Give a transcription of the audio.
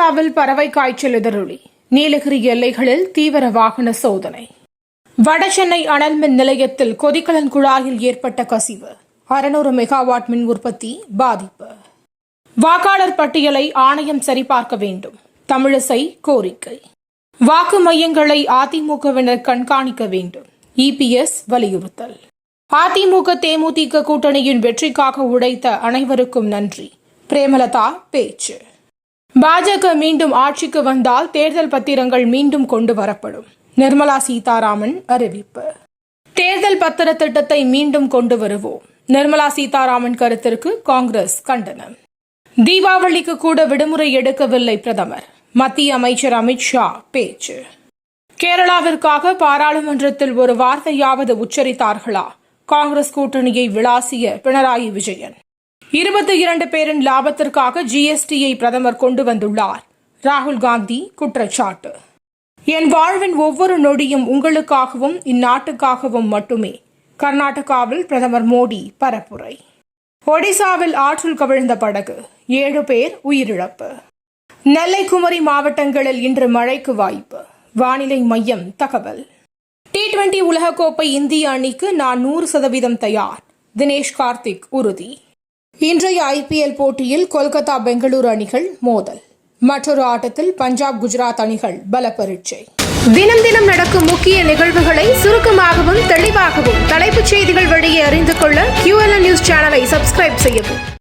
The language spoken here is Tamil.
கேரளாவில் பறவை காய்ச்சல் எதிரொலி. நீலகிரி எல்லைகளில் தீவிர வாகன சோதனை. வடசென்னை அனல் மின் நிலையத்தில் கொதிக்கலன் குழாயில் ஏற்பட்ட கசிவு. 600 மெகாவாட் மின் உற்பத்தி பாதிப்பு. வாக்காளர் பட்டியலை ஆணையம் சரிபார்க்க வேண்டும். தமிழிசை கோரிக்கை. வாக்கு மையங்களை அதிமுகவினர் கண்காணிக்க வேண்டும். இபிஎஸ் வலியுறுத்தல். அதிமுக தேமுதிக கூட்டணியின் வெற்றிக்காக உழைத்த அனைவருக்கும் நன்றி. பிரேமலதா பேச்சு. பாஜக மீண்டும் ஆட்சிக்கு வந்தால் தேர்தல் பத்திரங்கள் மீண்டும் கொண்டு வரப்படும். நிர்மலா சீதாராமன் அறிவிப்பு. தேர்தல் பத்திர திட்டத்தை மீண்டும் கொண்டு வருவோம். நிர்மலா சீதாராமன் கருத்திற்கு காங்கிரஸ் கண்டனம். தீபாவளிக்கு கூட விடுமுறை எடுக்கவில்லை பிரதமர். மத்திய அமைச்சர் அமித்ஷா பேச்சு. கேரளாவிற்காக பாராளுமன்றத்தில் ஒரு வார்த்தையாவது உச்சரித்தார்களா? காங்கிரஸ் கூட்டணியை விளாசிய பினராயி விஜயன். 22 பேரின் லாபத்திற்காக ஜிஎஸ்டியை பிரதமர் கொண்டு வந்துள்ளார். ராகுல் காந்தி குற்றச்சாட்டு. என் வாழ்வின் ஒவ்வொரு நொடியும் உங்களுக்காகவும் இந்நாட்டுக்காகவும் மட்டுமே. கர்நாடகாவில் பிரதமர் மோடி பரப்புரை. ஒடிசாவில் ஆற்றில் கவிழ்ந்த படகு. 7 பேர் உயிரிழப்பு. நெல்லை குமரி மாவட்டங்களில் இன்று மழைக்கு வாய்ப்பு. வானிலை மையம் தகவல். T20 உலகக்கோப்பை இந்திய அணிக்கு நான் 100% தயார். தினேஷ் கார்த்திக் உறுதி. இன்றைய IPL போட்டியில் கொல்கத்தா பெங்களூரு அணிகள் மோதல். மற்றொரு ஆட்டத்தில் பஞ்சாப் குஜராத் அணிகள் பல பரீட்சை. தினம் தினம் நடக்கும் முக்கிய நிகழ்வுகளை சுருக்கமாகவும் தெளிவாகவும் தலைப்புச் செய்திகள் வழியே அறிந்து கொள்ள QLN நியூஸ் சேனலை சப்ஸ்கிரைப் செய்யவும்.